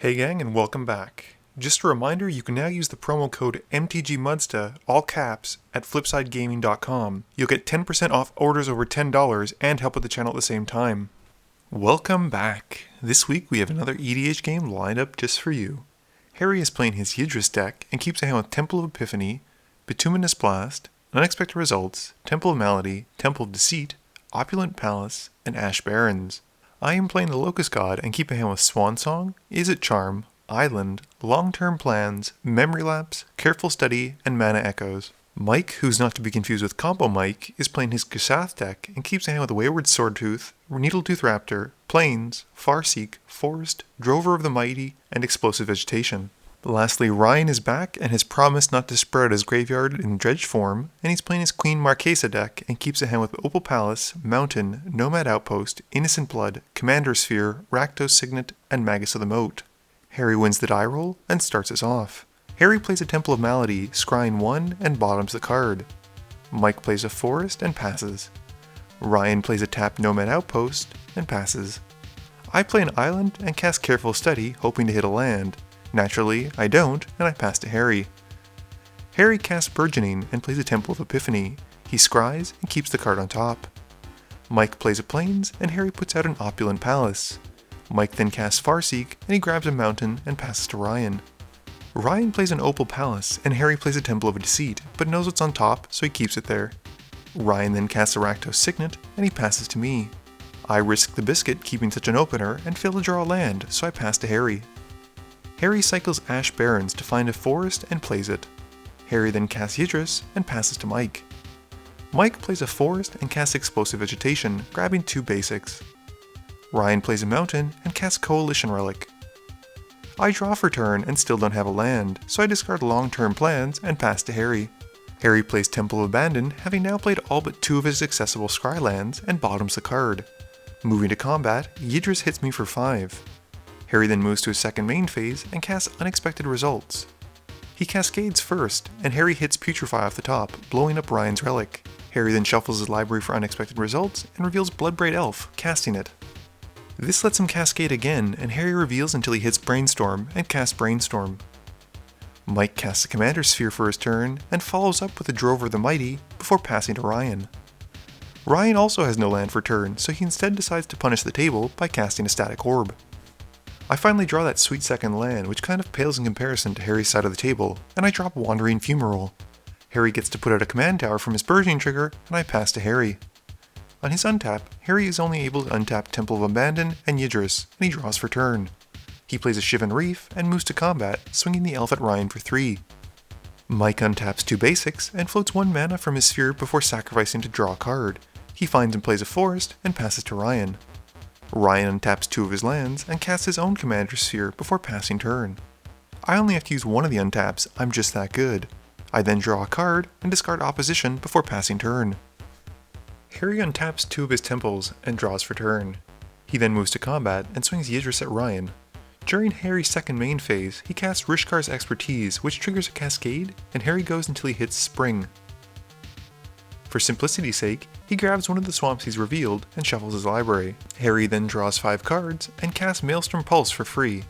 Hey gang, and welcome back. Just a reminder, you can now use the promo code MTGMudsta, all caps, at flipsidegaming.com. You'll get 10% off orders over $10 and help with the channel at the same time. Welcome back. This week we have another EDH game lined up just for you. Harry is playing his Yidris deck and keeps a hand with Temple of Epiphany, Bituminous Blast, Unexpected Results, Temple of Malady, Temple of Deceit, Opulent Palace, and Ash Barrens. I am playing the Locust God and keep a hand with Swan Song, Is It Charm, Island, Long-Term Plans, Memory Lapse, Careful Study, and Mana Echoes. Mike, who's not to be confused with Combo Mike, is playing his Gishath deck and keeps a hand with Wayward Swordtooth, Needletooth Raptor, Plains, Farseek, Forest, Drover of the Mighty, and Explosive Vegetation. Lastly, Ryan is back and has promised not to spread his graveyard in dredge form, and he's playing his Queen Marchesa deck and keeps a hand with Opal Palace, Mountain, Nomad Outpost, Innocent Blood, Commander Sphere, Rakdos Signet, and Magus of the Moat. Harry wins the die roll and starts us off. Harry plays a Temple of Malady, scrying 1 and bottoms the card. Mike plays a Forest and passes. Ryan plays a tapped Nomad Outpost and passes. I play an Island and cast Careful Study, hoping to hit a land. Naturally, I don't, and I pass to Harry. Harry casts Burgeoning and plays a Temple of Epiphany. He scries and keeps the card on top. Mike plays a Plains, and Harry puts out an Opulent Palace. Mike then casts Farseek, and he grabs a Mountain and passes to Ryan. Ryan plays an Opal Palace, and Harry plays a Temple of Deceit, but knows what's on top, so he keeps it there. Ryan then casts a Rakdos Signet, and he passes to me. I risk the biscuit keeping such an opener, and fail to draw a land, so I pass to Harry. Harry cycles Ash Barrens to find a forest and plays it. Harry then casts Yidris and passes to Mike. Mike plays a forest and casts Explosive Vegetation, grabbing 2 basics. Ryan plays a mountain and casts Coalition Relic. I draw for turn and still don't have a land, so I discard Long-Term Plans and pass to Harry. Harry plays Temple of Abandon, having now played all but 2 of his accessible scry lands, and bottoms the card. Moving to combat, Yidris hits me for 5. Harry then moves to his second main phase and casts Unexpected Results. He cascades first, and Harry hits Putrefy off the top, blowing up Ryan's relic. Harry then shuffles his library for Unexpected Results and reveals Bloodbraid Elf, casting it. This lets him cascade again, and Harry reveals until he hits Brainstorm and casts Brainstorm. Mike casts a Commander Sphere for his turn and follows up with a Drover of the Mighty before passing to Ryan. Ryan also has no land for turn, so he instead decides to punish the table by casting a Static Orb. I finally draw that sweet second land, which kind of pales in comparison to Harry's side of the table, and I drop Wandering Fumarole. Harry gets to put out a command tower from his Burgeoning trigger, and I pass to Harry. On his untap, Harry is only able to untap Temple of Abandon and Yidris, and he draws for turn. He plays a Shivan Reef and moves to combat, swinging the elf at Ryan for 3. Mike untaps 2 basics and floats 1 mana from his sphere before sacrificing to draw a card. He finds and plays a Forest and passes to Ryan. Ryan untaps 2 of his lands and casts his own Commander Sphere before passing turn. I only have to use 1 of the untaps, I'm just that good. I then draw a card and discard Opposition before passing turn. Harry untaps 2 of his temples and draws for turn. He then moves to combat and swings Yidris at Ryan. During Harry's second main phase, he casts Rishkar's Expertise, which triggers a cascade, and Harry goes until he hits Spring. For simplicity's sake, he grabs one of the swamps he's revealed and shuffles his library. Harry then draws 5 cards and casts Maelstrom Pulse for free.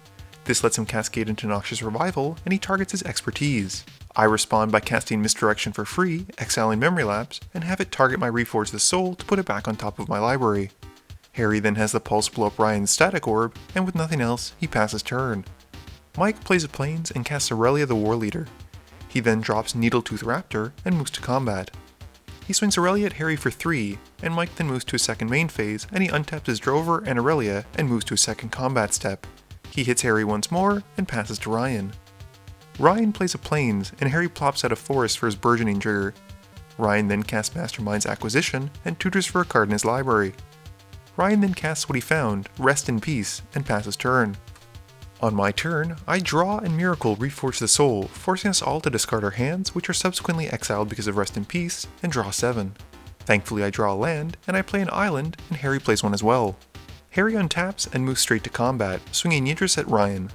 This lets him cascade into Noxious Revival, and he targets his Expertise. I respond by casting Misdirection for free, exiling Memory Lapse, and have it target my Reforge the Soul to put it back on top of my library. Harry then has the Pulse blow up Ryan's Static Orb, and with nothing else, he passes turn. Mike plays a Plains and casts Aurelia the War Leader. He then drops Needletooth Raptor and moves to combat. He swings Aurelia at Harry for 3, and Mike then moves to his second main phase, and he untaps his Drover and Aurelia and moves to his second combat step. He hits Harry once more and passes to Ryan. Ryan plays a Plains, and Harry plops out a Forest for his Burgeoning trigger. Ryan then casts Mastermind's Acquisition and tutors for a card in his library. Ryan then casts what he found, Rest in Peace, and passes turn. On my turn, I draw and Miracle Reforge the Soul, forcing us all to discard our hands, which are subsequently exiled because of Rest in Peace, and draw 7. Thankfully I draw a land, and I play an Island, and Harry plays one as well. Harry untaps and moves straight to combat, swinging Yidris at Ryan.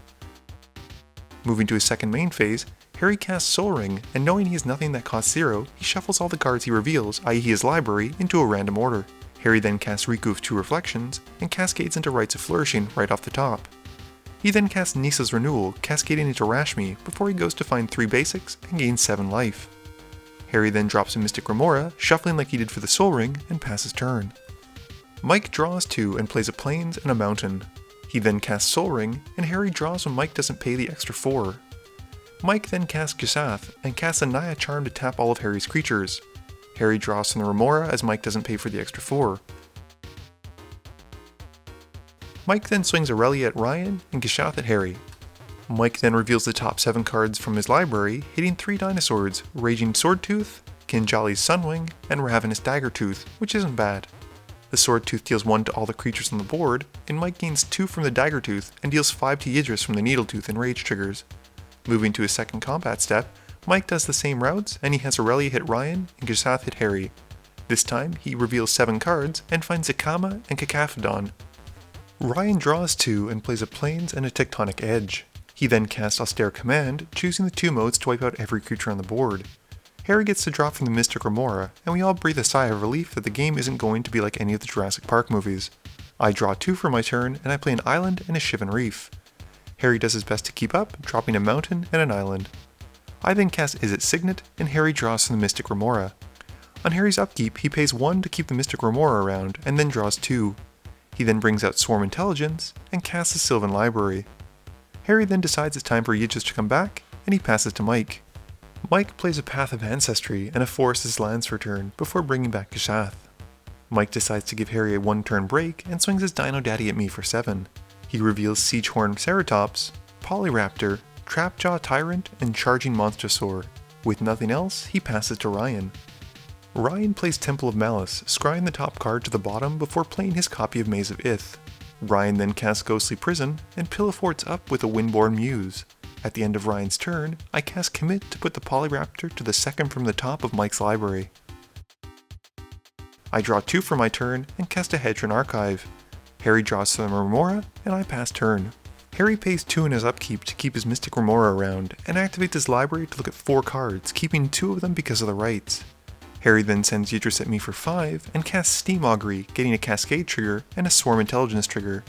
Moving to his second main phase, Harry casts Soul Ring, and knowing he has nothing that costs 0, he shuffles all the cards he reveals, i.e. his library, into a random order. Harry then casts Riku of 2 Reflections, and cascades into Rites of Flourishing right off the top. He then casts Nisa's Renewal, cascading into Rashmi before he goes to find 3 basics and gains 7 life. Harry then drops a Mystic Remora, shuffling like he did for the Soul Ring, and passes turn. Mike draws 2 and plays a Plains and a Mountain. He then casts Soul Ring, and Harry draws when Mike doesn't pay the extra 4. Mike then casts Gishath and casts a Naya Charm to tap all of Harry's creatures. Harry draws from the Remora as Mike doesn't pay for the extra 4. Mike then swings Aurelia at Ryan and Gishath at Harry. Mike then reveals the top 7 cards from his library, hitting 3 dinosaurs, Raging Swordtooth, Kinjali's Sunwing, and Ravenous Daggertooth, which isn't bad. The Swordtooth deals 1 to all the creatures on the board, and Mike gains 2 from the Daggertooth and deals 5 to Yidris from the Needletooth and Rage triggers. Moving to his second combat step, Mike does the same routes, and he has Aurelia hit Ryan and Gishath hit Harry. This time, he reveals 7 cards and finds Zakama and Cacaphodon. Ryan draws 2 and plays a Plains and a Tectonic Edge. He then casts Austere Command, choosing the 2 modes to wipe out every creature on the board. Harry gets to draw from the Mystic Remora, and we all breathe a sigh of relief that the game isn't going to be like any of the Jurassic Park movies. I draw 2 for my turn, and I play an Island and a Shivan Reef. Harry does his best to keep up, dropping a Mountain and an Island. I then cast Izzet Signet, and Harry draws from the Mystic Remora. On Harry's upkeep, he pays 1 to keep the Mystic Remora around, and then draws 2. He then brings out Swarm Intelligence, and casts the Sylvan Library. Harry then decides it's time for Yidris to come back, and he passes to Mike. Mike plays a Path of Ancestry and a Forest as lands for turn, before bringing back Gishath. Mike decides to give Harry a 1-turn break, and swings his Dino Daddy at me for 7. He reveals Siegehorn Ceratops, Polyraptor, Trapjaw Tyrant, and Charging Monstrosaur. With nothing else, he passes to Ryan. Ryan plays Temple of Malice, scrying the top card to the bottom before playing his copy of Maze of Ith. Ryan then casts Ghostly Prison, and Pillowfort's up with a Windborn Muse. At the end of Ryan's turn, I cast Commit to put the Polyraptor to the 2nd from the top of Mike's library. I draw 2 for my turn, and cast a Hedron Archive. Harry draws from the Remora, and I pass turn. Harry pays 2 in his upkeep to keep his Mystic Remora around, and activates his library to look at 4 cards, keeping 2 of them because of the rights. Harry then sends Yidris at me for 5, and casts Steam Augury, getting a Cascade trigger and a Swarm Intelligence trigger.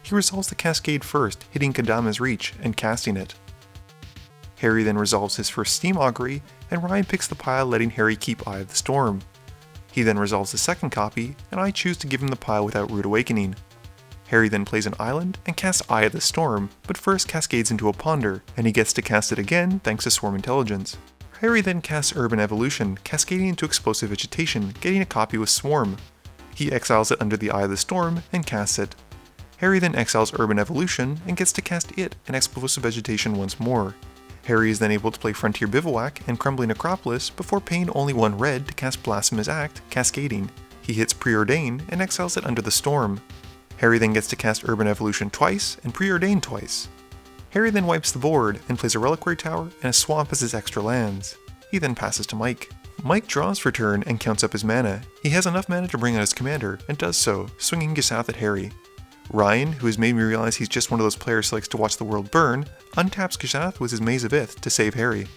He resolves the Cascade first, hitting Kadama's Reach, and casting it. Harry then resolves his first Steam Augury, and Ryan picks the pile, letting Harry keep Eye of the Storm. He then resolves the second copy, and I choose to give him the pile without Rude Awakening. Harry then plays an Island, and casts Eye of the Storm, but first cascades into a Ponder, and he gets to cast it again thanks to Swarm Intelligence. Harry then casts Urban Evolution, cascading into Explosive Vegetation, getting a copy with Swarm. He exiles it under the Eye of the Storm, and casts it. Harry then exiles Urban Evolution, and gets to cast it and Explosive Vegetation once more. Harry is then able to play Frontier Bivouac and Crumbling Necropolis before paying only 1 red to cast Blasphemous Act, cascading. He hits Preordain and exiles it under the Storm. Harry then gets to cast Urban Evolution twice and Preordain twice. Harry then wipes the board and plays a Reliquary Tower and a Swamp as his extra lands. He then passes to Mike. Mike draws for turn and counts up his mana. He has enough mana to bring out his commander, and does so, swinging Gishath at Harry. Ryan, who has made me realize he's just one of those players who likes to watch the world burn, untaps Gishath with his Maze of Ith to save Harry.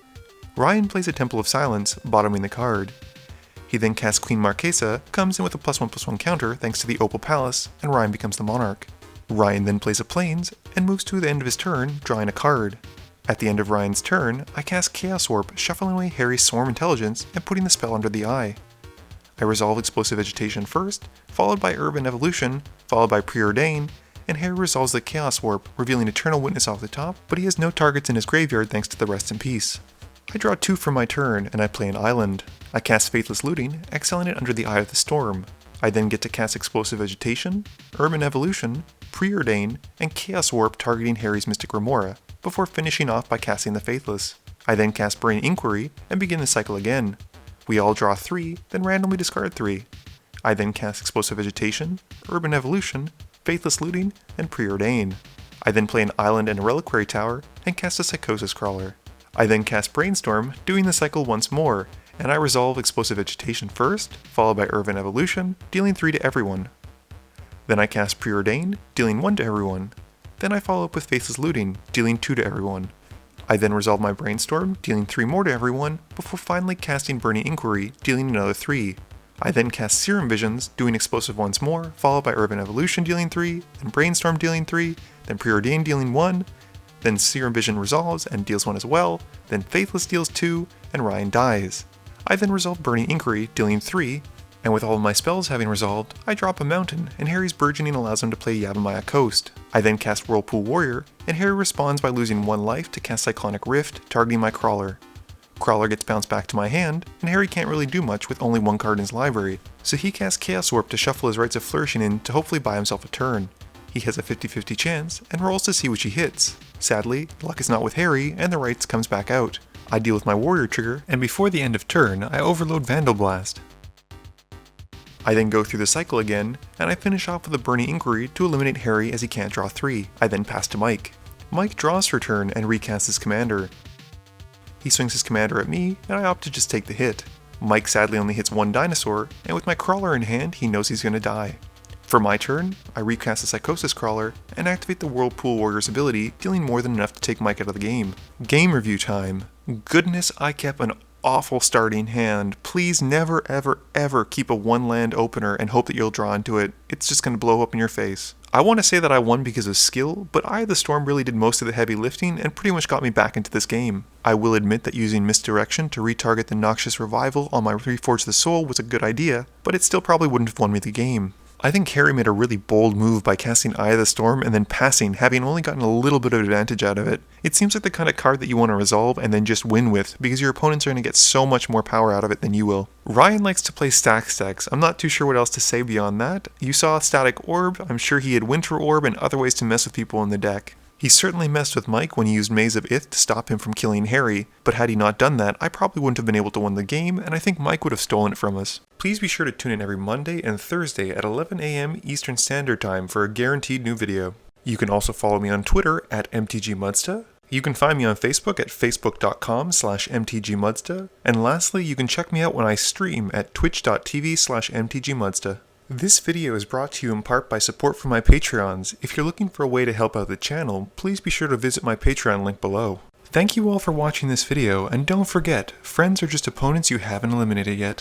Ryan plays a Temple of Silence, bottoming the card. He then casts Queen Marchesa, comes in with a +1/+1 counter thanks to the Opal Palace, and Ryan becomes the Monarch. Ryan then plays a Plains, and moves to the end of his turn, drawing a card. At the end of Ryan's turn, I cast Chaos Warp, shuffling away Harry's Swarm Intelligence and putting the spell under the eye. I resolve Explosive Vegetation first, followed by Urban Evolution, followed by Preordain, and Harry resolves the Chaos Warp, revealing Eternal Witness off the top, but he has no targets in his graveyard thanks to the Rest in Peace. I draw 2 for my turn, and I play an Island. I cast Faithless Looting, exiling it under the Eye of the Storm. I then get to cast Explosive Vegetation, Urban Evolution, Preordain, and Chaos Warp targeting Harry's Mystic Remora, before finishing off by casting the Faithless. I then cast Brain Inquiry, and begin the cycle again. We all draw 3, then randomly discard 3. I then cast Explosive Vegetation, Urban Evolution, Faithless Looting, and Preordain. I then play an Island and a Reliquary Tower, and cast a Psychosis Crawler. I then cast Brainstorm, doing the cycle once more, and I resolve Explosive Vegetation first, followed by Urban Evolution, dealing 3 to everyone. Then I cast Preordain, dealing 1 to everyone. Then I follow up with Faithless Looting, dealing 2 to everyone. I then resolve my Brainstorm, dealing 3 more to everyone, before finally casting Burning Inquiry, dealing another 3. I then cast Serum Visions, doing Explosive once more, followed by Urban Evolution dealing 3, then Brainstorm dealing 3, then Preordained dealing 1, then Serum Vision resolves and deals 1 as well, then Faithless deals 2, and Ryan dies. I then resolve Burning Inquiry, dealing 3, and with all of my spells having resolved, I drop a Mountain, and Harry's Burgeoning allows him to play Yavimaya Coast. I then cast Whirlpool Warrior, and Harry responds by losing 1 life to cast Cyclonic Rift, targeting my Crawler. Crawler gets bounced back to my hand, and Harry can't really do much with only 1 card in his library, so he casts Chaos Warp to shuffle his Rites of Flourishing in to hopefully buy himself a turn. He has a 50-50 chance, and rolls to see which he hits. Sadly, luck is not with Harry, and the Rites comes back out. I deal with my Warrior trigger, and before the end of turn, I overload Vandal Blast. I then go through the cycle again, and I finish off with a Burning Inquiry to eliminate Harry as he can't draw 3. I then pass to Mike. Mike draws for turn and recasts his commander. He swings his commander at me, and I opt to just take the hit. Mike sadly only hits 1 dinosaur, and with my Crawler in hand, he knows he's gonna die. For my turn, I recast the Psychosis Crawler, and activate the Whirlpool Warrior's ability, dealing more than enough to take Mike out of the game. Game review time. Goodness, I kept an awful starting hand. Please never ever keep a 1 land opener and hope that you'll draw into it. It's just gonna blow up in your face. I want to say that I won because of skill, but Eye of the Storm really did most of the heavy lifting and pretty much got me back into this game. I will admit that using Misdirection to retarget the Noxious Revival on my Reforge the Soul was a good idea, but it still probably wouldn't have won me the game. I think Harry made a really bold move by casting Eye of the Storm and then passing, having only gotten a little bit of advantage out of it. It seems like the kind of card that you want to resolve and then just win with, because your opponents are going to get so much more power out of it than you will. Ryan likes to play stack stacks. I'm not too sure what else to say beyond that. You saw Static Orb, I'm sure he had Winter Orb and other ways to mess with people in the deck. He certainly messed with Mike when he used Maze of Ith to stop him from killing Harry, but had he not done that, I probably wouldn't have been able to win the game, and I think Mike would have stolen it from us. Please be sure to tune in every Monday and Thursday at 11 AM Eastern Standard Time for a guaranteed new video. You can also follow me on Twitter at MTGMudsta. You can find me on Facebook at facebook.com/MTGMudsta. And lastly, you can check me out when I stream at twitch.tv/MTGMudsta. This video is brought to you in part by support from my Patreons. If you're looking for a way to help out the channel, please be sure to visit my Patreon link below. Thank you all for watching this video, and don't forget, friends are just opponents you haven't eliminated yet.